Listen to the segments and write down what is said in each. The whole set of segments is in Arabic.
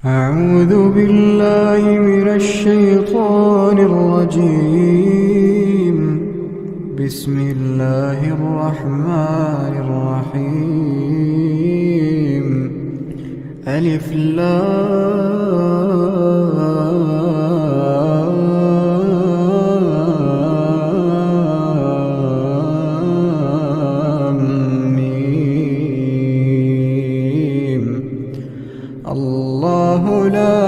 أعوذ بالله من الشيطان الرجيم. بسم الله الرحمن الرحيم. ألف لام ميم. الله لا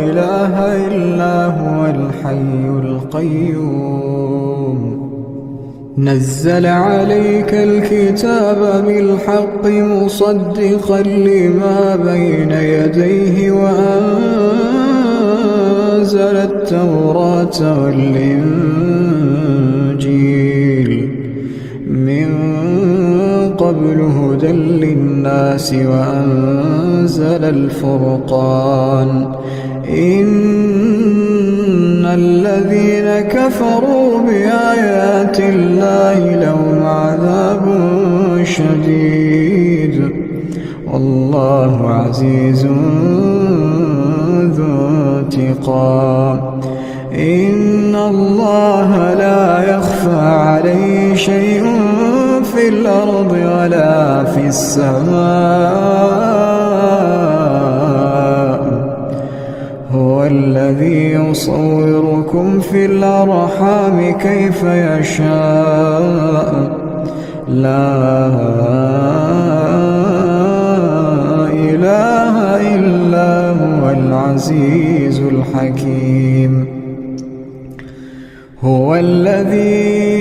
إله إلا هو الحي القيوم. نزل عليك الكتاب بالحق مصدقا لما بين يديه وأنزل التوراة والإنجيل من قبل هدى للناس وأنزل الفرقان. إن الذين كفروا بآيات الله لهم عذاب شديد والله عزيز ذو انتقام. إن الله لا يخفى عليه شيء في الأرض ولا في السماء. هو الذي يصوركم في الأرحام كيف يشاء. لا إله إلا هو العزيز الحكيم. هو الذي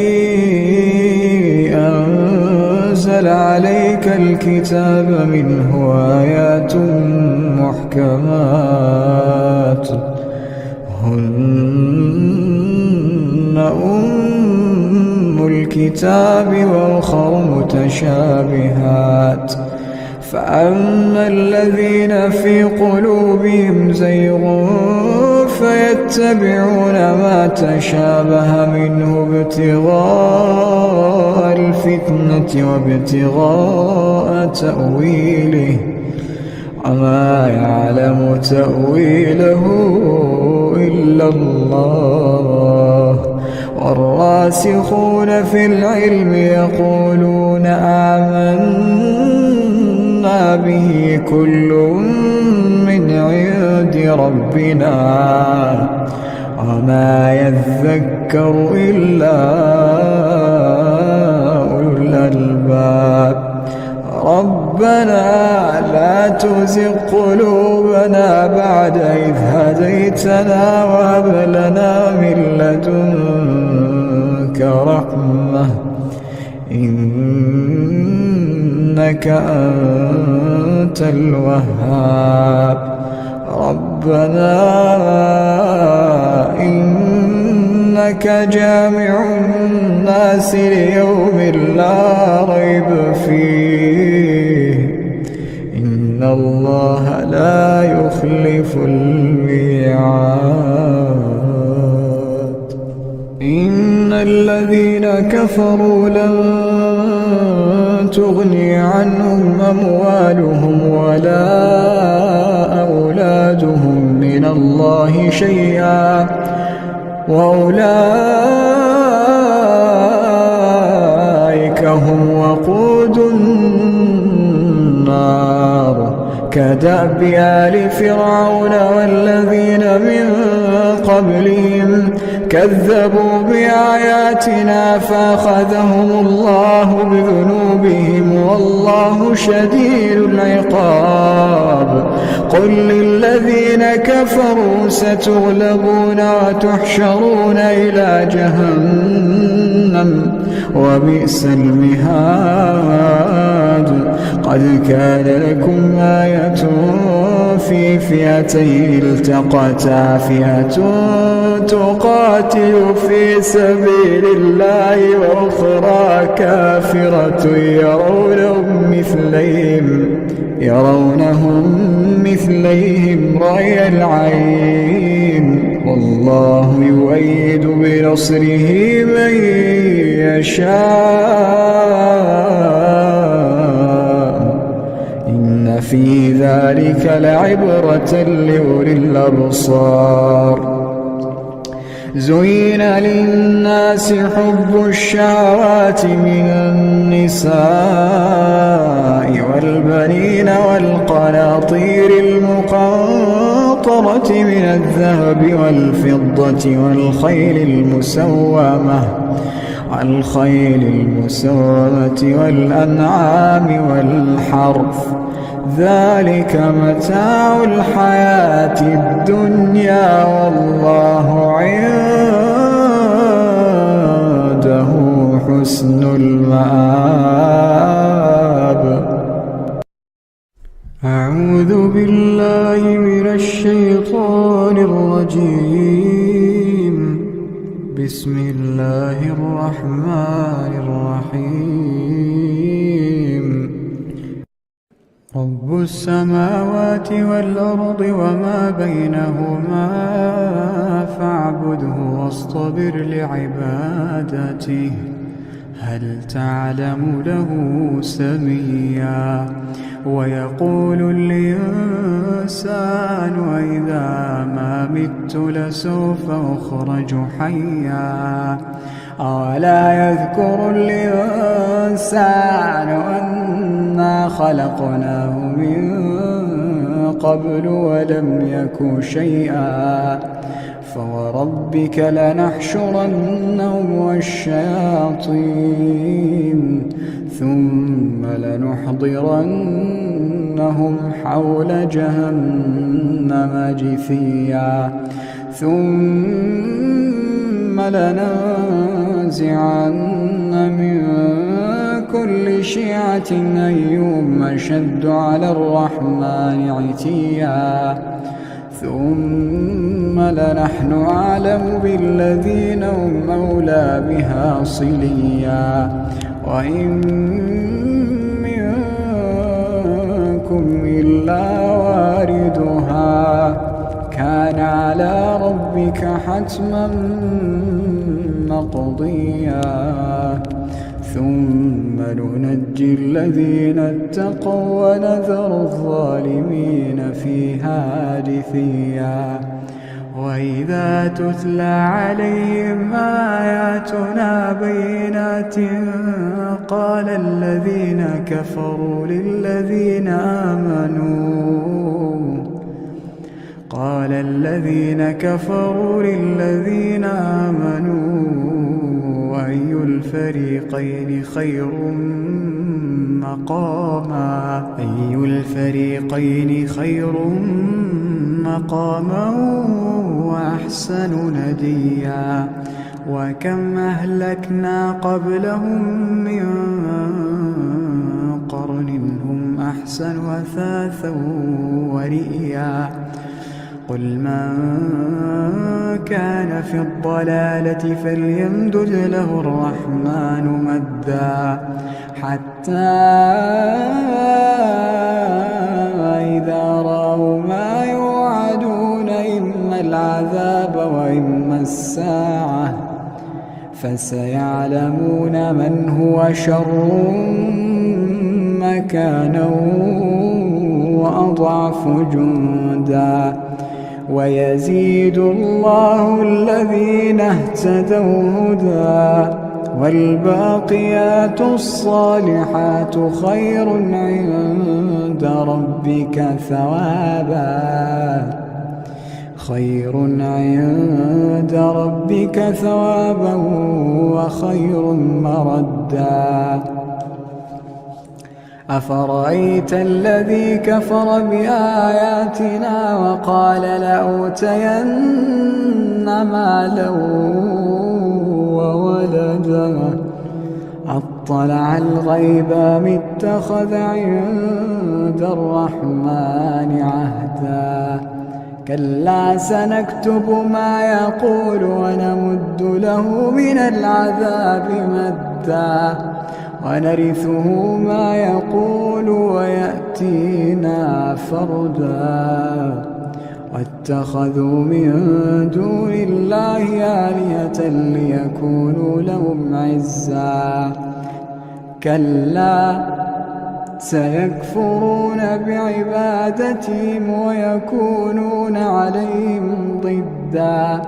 أنزل عليك الكتاب منه آيات محكمات هن أم الكتاب وأخر متشابهات. فأما الذين في قلوبهم زيغ فيتبعون ما تشابه منه ابتغاء الفتنة وابتغاء تأويله وما يعلم تأويله إلا الله. والراسخون في العلم يقولون آمنا به كل من عند ربنا وما يذكر إلا أولو الألباب. ربنا لا تزغ قلوبنا بعد إذ هديتنا وهب لنا من لدنك رحمة إنك أنت الوهاب. ربنا إنك جامع الناس ليوم لا ريب فيه إن الله لا يخلف الميعاد. إن الذين كفروا لن تغني عنهم أموالهم ولا أولادهم من الله شيئا وأولئك هم وقود النار. كدأب آل فرعون والذين من قبلهم كذبوا بآياتنا فأخذهم الله بذنوبهم والله شديد العقاب. قل للذين كفروا ستغلبون وتحشرون إلى جهنم وبئس المهاد. قد كان لكم آية في فئتين التقتا فئة تقاتل في سبيل الله وأخرى كافرة يرونهم مثليهم رأي العين والله يؤيد بنصره من يشاء إن في ذلك لعبرة لأولي الأبصار. زين للناس حب الشهوات من النساء والبنين والقناطير المقنطرة من الذهب والفضة والخيل المسومة والأنعام والحرث، ذلك متاع الحياة الدنيا والله عنده حسن المآب. أعوذ بالله من الشيطان الرجيم. بسم الله الرحمن الرحيم. رب السماوات والأرض وما بينهما فاعبده واصطبر لعبادته هل تعلم له سميا. ويقول الإنسان وإذا ما مت لسوف أخرج حيا. أولا يذكر الإنسان أنا خلقناه من قبل ولم يك شيئا. فوربك لنحشرنهم والشياطين ثم لنحضرنهم حول جهنم جثيا. ثم لننزعن من كل شيعة أيهم أشد على الرحمن عتيا. ثم لنحن أعلم بالذين هم أولى بها صليا. وإن منكم إلا واردها كان على ربك حتما مقضيا. ثم ننجي الذين اتقوا ونذر الظالمين فيها جثيا. وإذا تتلى عليهم آياتنا بينات قال الذين كفروا للذين آمنوا أي الفريقين خير مقاما وأحسن نديا. وكم أهلكنا قبلهم من قرن هم أحسن أثاثا ورئيا. قل من كان في الضلالة فليمدد له الرحمن مدا حتى إذا رأوا ما يوعدون إما العذاب وإما الساعة فسيعلمون من هو شر مكانا وأضعف جندا. ويزيد الله الذين اهتدوا هدى والباقيات الصالحات خير عند ربك ثوابا وخير مردا. أفرأيت الذي كفر بآياتنا وقال لأوتين مالا وولدا أطلع الغيب أم اتخذ عند الرحمن عهدا. كلا سنكتب ما يقول ونمد له من العذاب مدا ونرثه ما يقول ويأتينا فردا. واتخذوا من دون الله آلهة ليكونوا لهم عزا. كلا سيكفرون بعبادتهم ويكونون عليهم ضدا.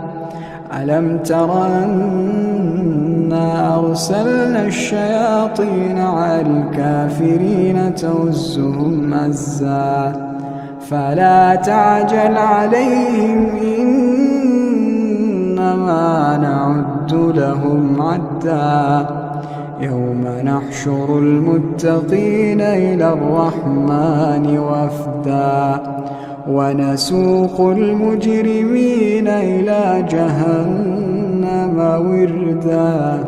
ألم تر أنا أرسلنا الشياطين على الكافرين تؤزهم أزا فلا تعجل عليهم إنما نعد لهم عدا. يوم نحشر المتقين إلى الرحمن وفدا ونسوق المجرمين إلى جهنم وردا.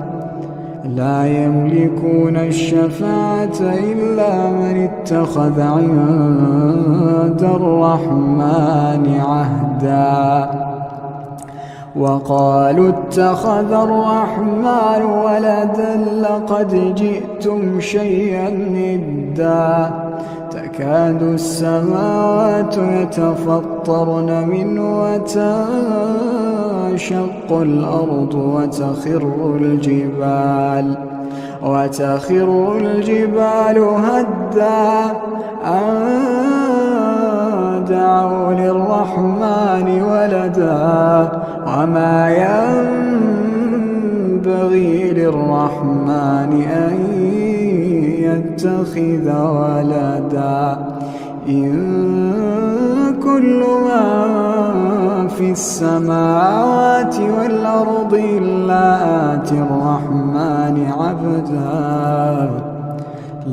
لا يملكون الشفاعة إلا من اتخذ عند الرحمن عهدا. وقالوا اتخذ الرحمن ولدا لقد جئتم شيئا إدا. تكاد السماوات يتفطرن منه وتنشق الأرض وتخر الجبال هدا أن دعوا للرحمن ولدا وما ينبغي للرحمن أن يتخذ ولدا. إن كل من في السماوات والأرض إلا آتي الرحمن عبدا.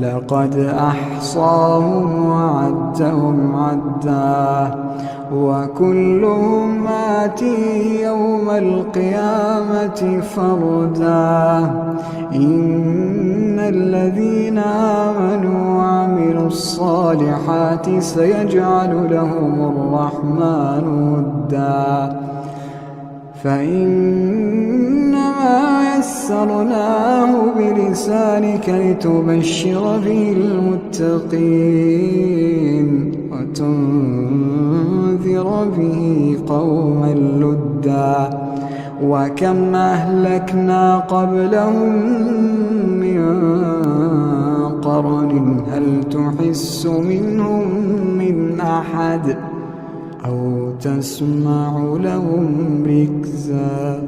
لقد أحصاهم وعدهم عدا وكلهم آتيه يوم القيامة فردا. إن الذين آمنوا وعملوا الصالحات سيجعل لهم الرحمن ودا. فإنما يسرناه بلسانك لتبشر به المتقين وتنذر به قوما لدا. وكم أهلكنا قبلهم من قرن هل تحس منهم من أحد أو تسمع لهم ركزا.